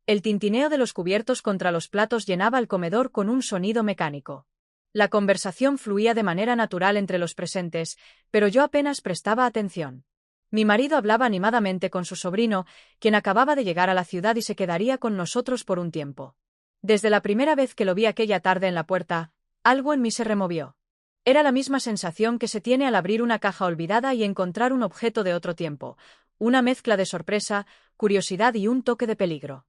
El tintineo de los cubiertos contra los platos llenaba el comedor con un sonido mecánico. La conversación fluía de manera natural entre los presentes, pero yo apenas prestaba atención. Mi marido hablaba animadamente con su sobrino, quien acababa de llegar a la ciudad y se quedaría con nosotros por un tiempo. Desde la primera vez que lo vi aquella tarde en la puerta, algo en mí se removió. Era la misma sensación que se tiene al abrir una caja olvidada y encontrar un objeto de otro tiempo, una mezcla de sorpresa, curiosidad y un toque de peligro.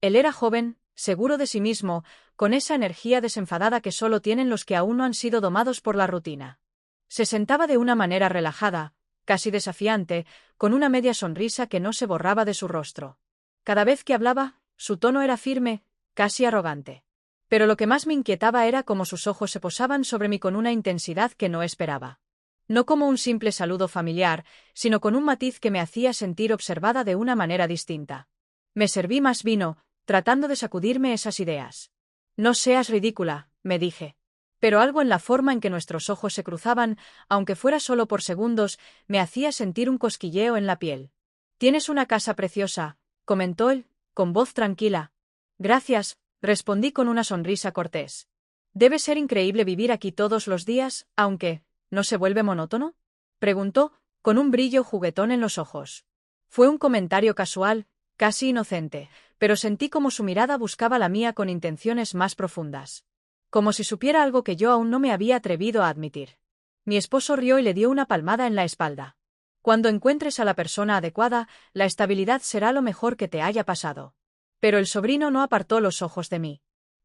Él era joven, seguro de sí mismo, con esa energía desenfadada que solo tienen los que aún no han sido domados por la rutina. Se sentaba de una manera relajada, casi desafiante, con una media sonrisa que no se borraba de su rostro. Cada vez que hablaba, su tono era firme, casi arrogante. Pero lo que más me inquietaba era cómo sus ojos se posaban sobre mí con una intensidad que no esperaba. No como un simple saludo familiar, sino con un matiz que me hacía sentir observada de una manera distinta. Me serví más vino, tratando de sacudirme esas ideas. No seas ridícula, me dije. Pero algo en la forma en que nuestros ojos se cruzaban, aunque fuera solo por segundos, me hacía sentir un cosquilleo en la piel. Tienes una casa preciosa, comentó él, con voz tranquila. Gracias, respondí con una sonrisa cortés. Debe ser increíble vivir aquí todos los días, aunque, ¿no se vuelve monótono?, preguntó, con un brillo juguetón en los ojos. Fue un comentario casual, casi inocente, pero sentí como su mirada buscaba la mía con intenciones más profundas. Como si supiera algo que yo aún no me había atrevido a admitir. Mi esposo rió y le dio una palmada en la espalda. Cuando encuentres a la persona adecuada, la estabilidad será lo mejor que te haya pasado. Pero el sobrino no apartó los ojos de mí.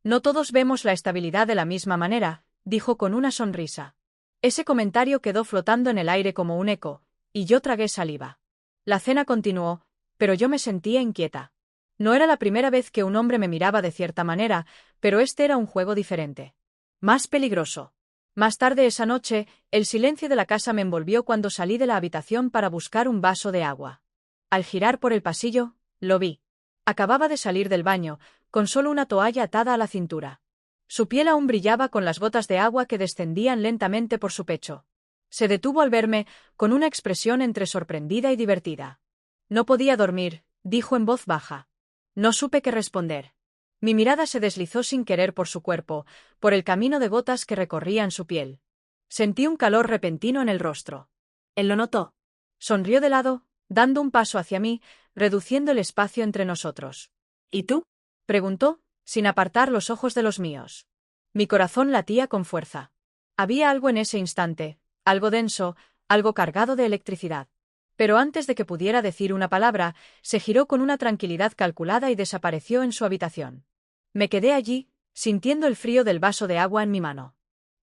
No todos vemos la estabilidad de la misma manera, dijo con una sonrisa. Ese comentario quedó flotando en el aire como un eco, y yo tragué saliva. La cena continuó, pero yo me sentía inquieta. No era la primera vez que un hombre me miraba de cierta manera, pero este era un juego diferente. Más peligroso. Más tarde esa noche, el silencio de la casa me envolvió cuando salí de la habitación para buscar un vaso de agua. Al girar por el pasillo, lo vi. Acababa de salir del baño, con solo una toalla atada a la cintura. Su piel aún brillaba con las gotas de agua que descendían lentamente por su pecho. Se detuvo al verme, con una expresión entre sorprendida y divertida. No podía dormir, dijo en voz baja. No supe qué responder. Mi mirada se deslizó sin querer por su cuerpo, por el camino de gotas que recorrían su piel. Sentí un calor repentino en el rostro. Él lo notó. Sonrió de lado, dando un paso hacia mí, reduciendo el espacio entre nosotros. ¿Y tú?, preguntó, sin apartar los ojos de los míos. Mi corazón latía con fuerza. Había algo en ese instante, algo denso, algo cargado de electricidad. Pero antes de que pudiera decir una palabra, se giró con una tranquilidad calculada y desapareció en su habitación. Me quedé allí, sintiendo el frío del vaso de agua en mi mano.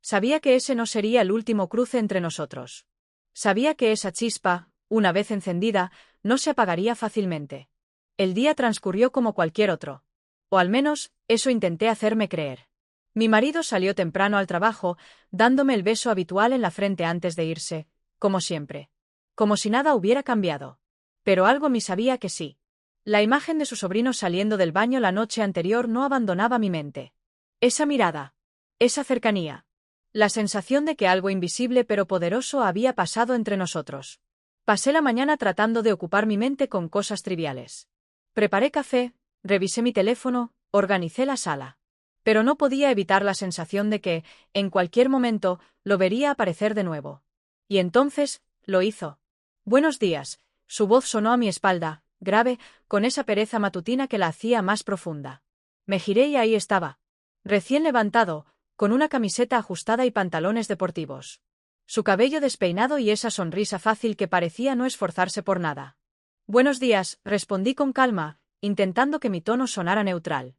Sabía que ese no sería el último cruce entre nosotros. Sabía que esa chispa, una vez encendida, no se apagaría fácilmente. El día transcurrió como cualquier otro. O al menos, eso intenté hacerme creer. Mi marido salió temprano al trabajo, dándome el beso habitual en la frente antes de irse, como siempre. Como si nada hubiera cambiado. Pero algo me sabía que sí. La imagen de su sobrino saliendo del baño la noche anterior no abandonaba mi mente. Esa mirada. Esa cercanía. La sensación de que algo invisible pero poderoso había pasado entre nosotros. Pasé la mañana tratando de ocupar mi mente con cosas triviales. Preparé café, revisé mi teléfono, organicé la sala. Pero no podía evitar la sensación de que, en cualquier momento, lo vería aparecer de nuevo. Y entonces, lo hizo. Buenos días. Su voz sonó a mi espalda, grave, con esa pereza matutina que la hacía más profunda. Me giré y ahí estaba. Recién levantado, con una camiseta ajustada y pantalones deportivos. Su cabello despeinado y esa sonrisa fácil que parecía no esforzarse por nada. Buenos días, respondí con calma, intentando que mi tono sonara neutral.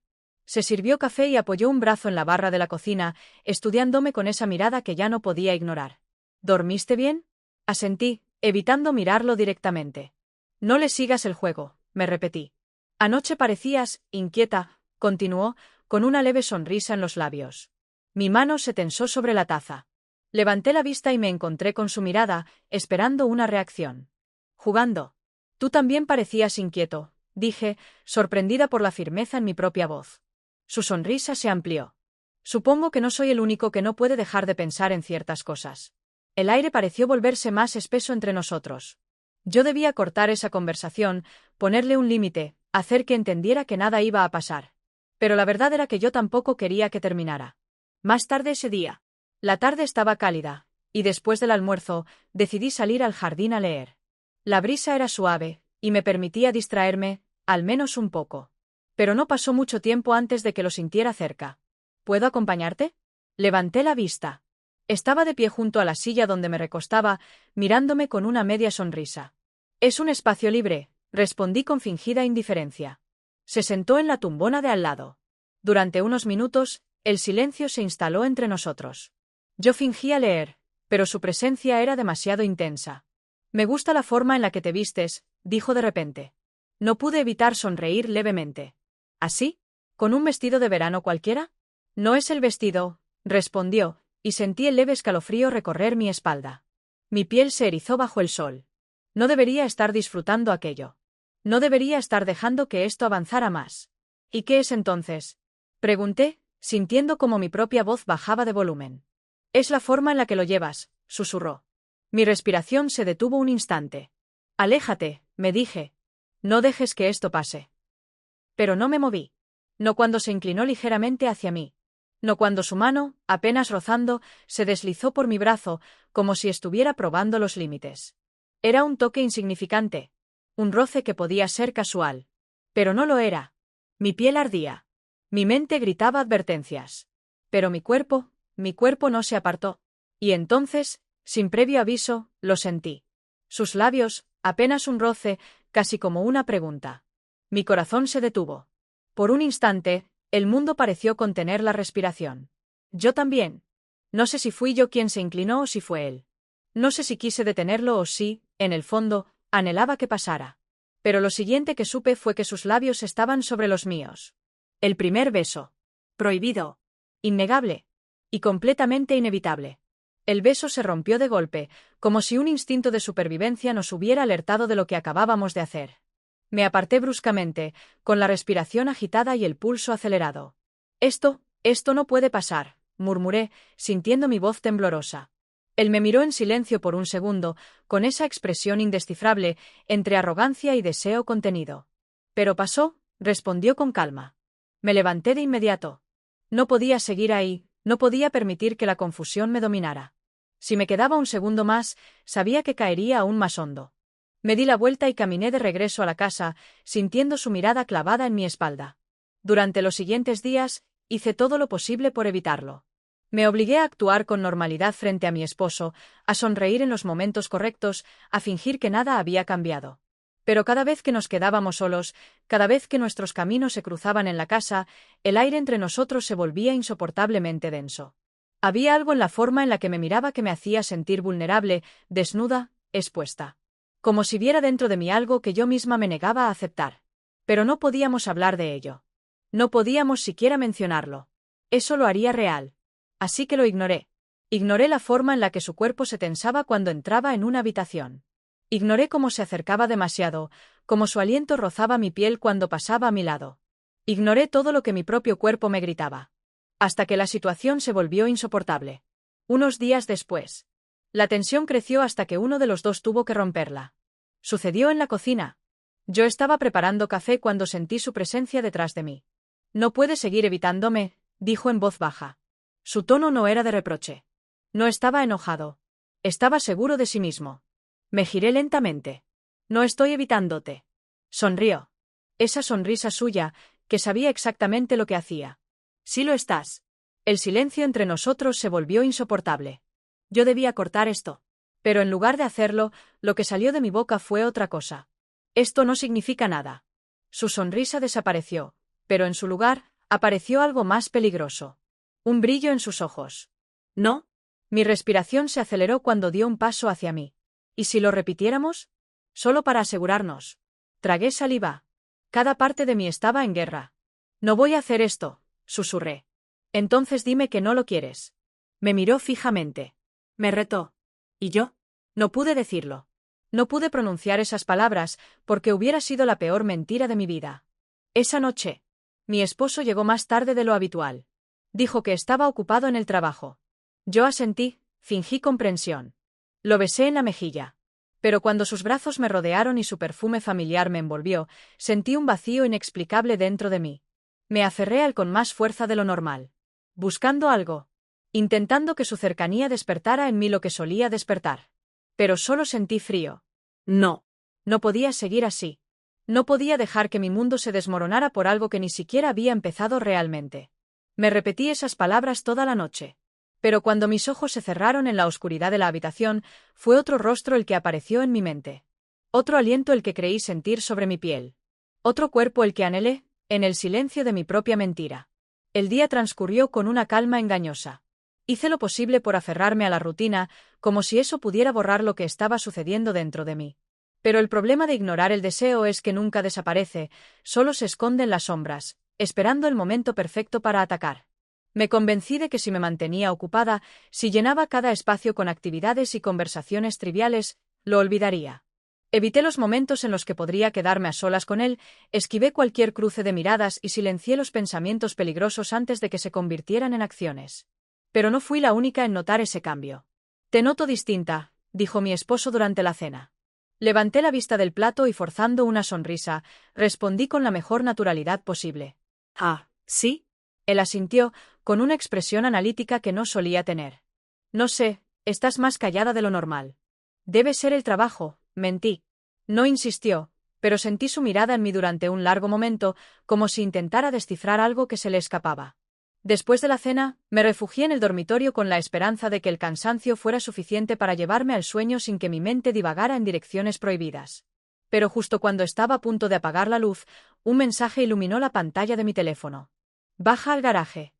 Se sirvió café y apoyó un brazo en la barra de la cocina, estudiándome con esa mirada que ya no podía ignorar. ¿Dormiste bien?, asentí, evitando mirarlo directamente. No le sigas el juego, me repetí. Anoche parecías inquieta, continuó, con una leve sonrisa en los labios. Mi mano se tensó sobre la taza. Levanté la vista y me encontré con su mirada, esperando una reacción. Jugando. Tú también parecías inquieto, dije, sorprendida por la firmeza en mi propia voz. Su sonrisa se amplió. Supongo que no soy el único que no puede dejar de pensar en ciertas cosas. El aire pareció volverse más espeso entre nosotros. Yo debía cortar esa conversación, ponerle un límite, hacer que entendiera que nada iba a pasar. Pero la verdad era que yo tampoco quería que terminara. Más tarde ese día. La tarde estaba cálida, y después del almuerzo, decidí salir al jardín a leer. La brisa era suave, y me permitía distraerme, al menos un poco. Pero no pasó mucho tiempo antes de que lo sintiera cerca. ¿Puedo acompañarte? Levanté la vista. Estaba de pie junto a la silla donde me recostaba, mirándome con una media sonrisa. «Es un espacio libre», respondí con fingida indiferencia. Se sentó en la tumbona de al lado. Durante unos minutos, el silencio se instaló entre nosotros. Yo fingía leer, pero su presencia era demasiado intensa. «Me gusta la forma en la que te vistes», dijo de repente. No pude evitar sonreír levemente. ¿Así? ¿Con un vestido de verano cualquiera? No es el vestido, respondió, y sentí el leve escalofrío recorrer mi espalda. Mi piel se erizó bajo el sol. No debería estar disfrutando aquello. No debería estar dejando que esto avanzara más. ¿Y qué es entonces?, pregunté, sintiendo como mi propia voz bajaba de volumen. «Es la forma en la que lo llevas», susurró. Mi respiración se detuvo un instante. «Aléjate», me dije. «No dejes que esto pase». Pero no me moví. No cuando se inclinó ligeramente hacia mí. No cuando su mano, apenas rozando, se deslizó por mi brazo, como si estuviera probando los límites. Era un toque insignificante. Un roce que podía ser casual. Pero no lo era. Mi piel ardía. Mi mente gritaba advertencias. Pero mi cuerpo no se apartó. Y entonces, sin previo aviso, lo sentí. Sus labios, apenas un roce, casi como una pregunta. Mi corazón se detuvo. Por un instante, el mundo pareció contener la respiración. Yo también. No sé si fui yo quien se inclinó o si fue él. No sé si quise detenerlo o si, en el fondo, anhelaba que pasara. Pero lo siguiente que supe fue que sus labios estaban sobre los míos. El primer beso. Prohibido. Innegable. Y completamente inevitable. El beso se rompió de golpe, como si un instinto de supervivencia nos hubiera alertado de lo que acabábamos de hacer. Me aparté bruscamente, con la respiración agitada y el pulso acelerado. Esto no puede pasar», murmuré, sintiendo mi voz temblorosa. Él me miró en silencio por un segundo, con esa expresión indescifrable, entre arrogancia y deseo contenido. «Pero pasó», respondió con calma. Me levanté de inmediato. No podía seguir ahí, no podía permitir que la confusión me dominara. Si me quedaba un segundo más, sabía que caería aún más hondo. Me di la vuelta y caminé de regreso a la casa, sintiendo su mirada clavada en mi espalda. Durante los siguientes días, hice todo lo posible por evitarlo. Me obligué a actuar con normalidad frente a mi esposo, a sonreír en los momentos correctos, a fingir que nada había cambiado. Pero cada vez que nos quedábamos solos, cada vez que nuestros caminos se cruzaban en la casa, el aire entre nosotros se volvía insoportablemente denso. Había algo en la forma en la que me miraba que me hacía sentir vulnerable, desnuda, expuesta. Como si viera dentro de mí algo que yo misma me negaba a aceptar. Pero no podíamos hablar de ello. No podíamos siquiera mencionarlo. Eso lo haría real. Así que lo ignoré. Ignoré la forma en la que su cuerpo se tensaba cuando entraba en una habitación. Ignoré cómo se acercaba demasiado, cómo su aliento rozaba mi piel cuando pasaba a mi lado. Ignoré todo lo que mi propio cuerpo me gritaba. Hasta que la situación se volvió insoportable. Unos días después. La tensión creció hasta que uno de los dos tuvo que romperla. Sucedió en la cocina. Yo estaba preparando café cuando sentí su presencia detrás de mí. «No puedes seguir evitándome», dijo en voz baja. Su tono no era de reproche. No estaba enojado. Estaba seguro de sí mismo. Me giré lentamente. «No estoy evitándote». Sonrió. Esa sonrisa suya, que sabía exactamente lo que hacía. «Sí lo estás». El silencio entre nosotros se volvió insoportable. Yo debía cortar esto. Pero en lugar de hacerlo, lo que salió de mi boca fue otra cosa. «Esto no significa nada». Su sonrisa desapareció, pero en su lugar, apareció algo más peligroso. Un brillo en sus ojos. «¿No?» Mi respiración se aceleró cuando dio un paso hacia mí. ¿Y si lo repitiéramos? Solo para asegurarnos. Tragué saliva. Cada parte de mí estaba en guerra. «No voy a hacer esto», susurré. «Entonces dime que no lo quieres». Me miró fijamente. Me retó. ¿Y yo? No pude decirlo. No pude pronunciar esas palabras, porque hubiera sido la peor mentira de mi vida. Esa noche, mi esposo llegó más tarde de lo habitual. Dijo que estaba ocupado en el trabajo. Yo asentí, fingí comprensión. Lo besé en la mejilla. Pero cuando sus brazos me rodearon y su perfume familiar me envolvió, sentí un vacío inexplicable dentro de mí. Me aferré a él con más fuerza de lo normal. Buscando algo. Intentando que su cercanía despertara en mí lo que solía despertar. Pero solo sentí frío. No. No podía seguir así. No podía dejar que mi mundo se desmoronara por algo que ni siquiera había empezado realmente. Me repetí esas palabras toda la noche. Pero cuando mis ojos se cerraron en la oscuridad de la habitación, fue otro rostro el que apareció en mi mente. Otro aliento el que creí sentir sobre mi piel. Otro cuerpo el que anhelé, en el silencio de mi propia mentira. El día transcurrió con una calma engañosa. Hice lo posible por aferrarme a la rutina, como si eso pudiera borrar lo que estaba sucediendo dentro de mí. Pero el problema de ignorar el deseo es que nunca desaparece, solo se esconde en las sombras, esperando el momento perfecto para atacar. Me convencí de que si me mantenía ocupada, si llenaba cada espacio con actividades y conversaciones triviales, lo olvidaría. Evité los momentos en los que podría quedarme a solas con él, esquivé cualquier cruce de miradas y silencié los pensamientos peligrosos antes de que se convirtieran en acciones. Pero no fui la única en notar ese cambio. «Te noto distinta», dijo mi esposo durante la cena. Levanté la vista del plato y forzando una sonrisa, respondí con la mejor naturalidad posible. «Ah, ¿sí?» Él asintió, con una expresión analítica que no solía tener. «No sé, estás más callada de lo normal». «Debe ser el trabajo», mentí. No insistió, pero sentí su mirada en mí durante un largo momento, como si intentara descifrar algo que se le escapaba. Después de la cena, me refugié en el dormitorio con la esperanza de que el cansancio fuera suficiente para llevarme al sueño sin que mi mente divagara en direcciones prohibidas. Pero justo cuando estaba a punto de apagar la luz, un mensaje iluminó la pantalla de mi teléfono. «Baja al garaje».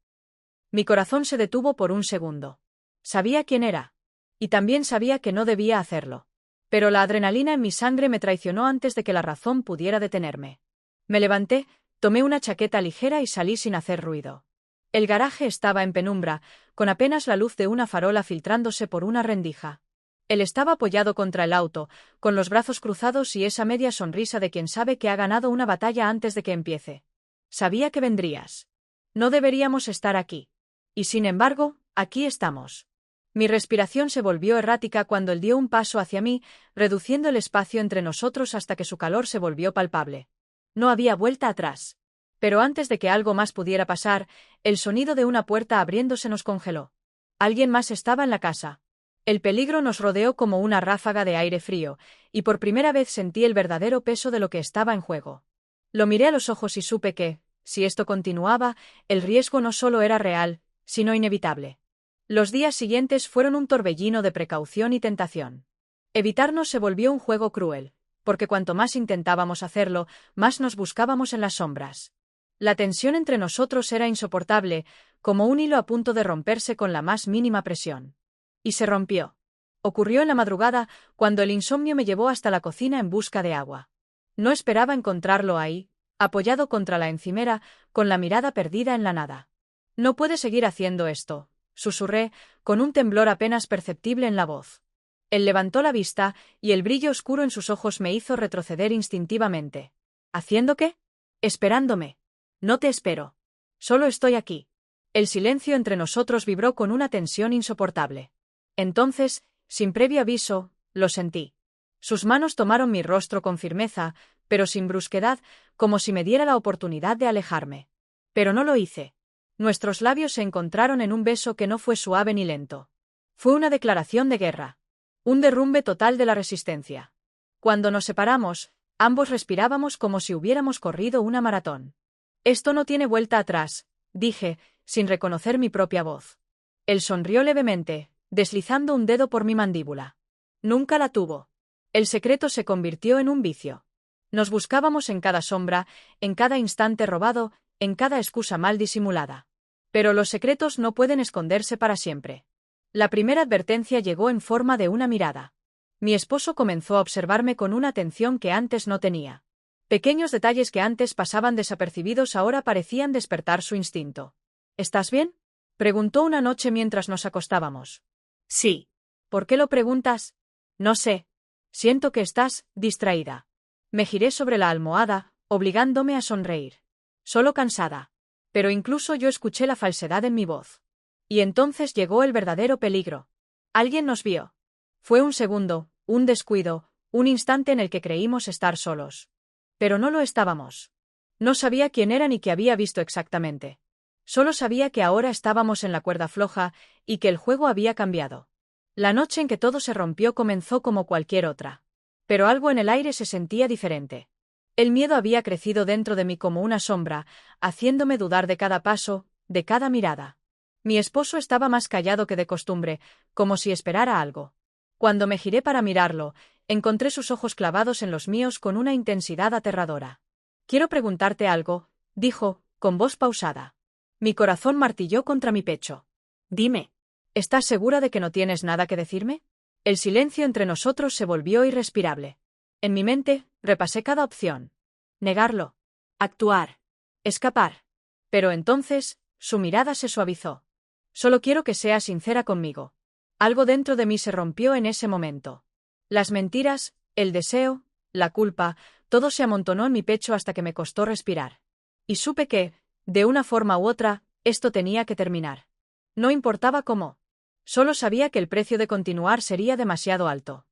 Mi corazón se detuvo por un segundo. Sabía quién era. Y también sabía que no debía hacerlo. Pero la adrenalina en mi sangre me traicionó antes de que la razón pudiera detenerme. Me levanté, tomé una chaqueta ligera y salí sin hacer ruido. El garaje estaba en penumbra, con apenas la luz de una farola filtrándose por una rendija. Él estaba apoyado contra el auto, con los brazos cruzados y esa media sonrisa de quien sabe que ha ganado una batalla antes de que empiece. Sabía que vendrías. No deberíamos estar aquí. Y sin embargo, aquí estamos. Mi respiración se volvió errática cuando él dio un paso hacia mí, reduciendo el espacio entre nosotros hasta que su calor se volvió palpable. No había vuelta atrás. Pero antes de que algo más pudiera pasar, el sonido de una puerta abriéndose nos congeló. Alguien más estaba en la casa. El peligro nos rodeó como una ráfaga de aire frío, y por primera vez sentí el verdadero peso de lo que estaba en juego. Lo miré a los ojos y supe que, si esto continuaba, el riesgo no solo era real, sino inevitable. Los días siguientes fueron un torbellino de precaución y tentación. Evitarnos se volvió un juego cruel, porque cuanto más intentábamos hacerlo, más nos buscábamos en las sombras. La tensión entre nosotros era insoportable, como un hilo a punto de romperse con la más mínima presión. Y se rompió. Ocurrió en la madrugada, cuando el insomnio me llevó hasta la cocina en busca de agua. No esperaba encontrarlo ahí, apoyado contra la encimera, con la mirada perdida en la nada. «No puede seguir haciendo esto», susurré, con un temblor apenas perceptible en la voz. Él levantó la vista, y el brillo oscuro en sus ojos me hizo retroceder instintivamente. «¿Haciendo qué?» «Esperándome». «No te espero. Solo estoy aquí». El silencio entre nosotros vibró con una tensión insoportable. Entonces, sin previo aviso, lo sentí. Sus manos tomaron mi rostro con firmeza, pero sin brusquedad, como si me diera la oportunidad de alejarme. Pero no lo hice. Nuestros labios se encontraron en un beso que no fue suave ni lento. Fue una declaración de guerra. Un derrumbe total de la resistencia. Cuando nos separamos, ambos respirábamos como si hubiéramos corrido una maratón. «Esto no tiene vuelta atrás», dije, sin reconocer mi propia voz. Él sonrió levemente, deslizando un dedo por mi mandíbula. Nunca la tuvo. El secreto se convirtió en un vicio. Nos buscábamos en cada sombra, en cada instante robado, en cada excusa mal disimulada. Pero los secretos no pueden esconderse para siempre. La primera advertencia llegó en forma de una mirada. Mi esposo comenzó a observarme con una atención que antes no tenía. Pequeños detalles que antes pasaban desapercibidos ahora parecían despertar su instinto. «¿Estás bien?», preguntó una noche mientras nos acostábamos. «Sí». «¿Por qué lo preguntas?» «No sé. Siento que estás distraída». Me giré sobre la almohada, obligándome a sonreír. Solo cansada. Pero incluso yo escuché la falsedad en mi voz. Y entonces llegó el verdadero peligro. Alguien nos vio. Fue un segundo, un descuido, Un instante en el que creímos estar solos. Pero no lo estábamos. No sabía quién era ni qué había visto exactamente. Solo sabía que ahora estábamos en la cuerda floja y que el juego había cambiado. La noche en que todo se rompió comenzó como cualquier otra. Pero algo en el aire se sentía diferente. El miedo había crecido dentro de mí como una sombra, haciéndome dudar de cada paso, de cada mirada. Mi esposo estaba más callado que de costumbre, como si esperara algo. Cuando me giré para mirarlo, encontré sus ojos clavados en los míos con una intensidad aterradora. «Quiero preguntarte algo», dijo, con voz pausada. Mi corazón martilló contra mi pecho. «Dime. ¿Estás segura de que no tienes nada que decirme?» El silencio entre nosotros se volvió irrespirable. En mi mente, repasé cada opción. Negarlo. Actuar. Escapar. Pero entonces, su mirada se suavizó. «Solo quiero que seas sincera conmigo». Algo dentro de mí se rompió en ese momento. Las mentiras, el deseo, la culpa, todo se amontonó en mi pecho hasta que me costó respirar. Y supe que, de una forma u otra, esto tenía que terminar. No importaba cómo. Solo sabía que el precio de continuar sería demasiado alto.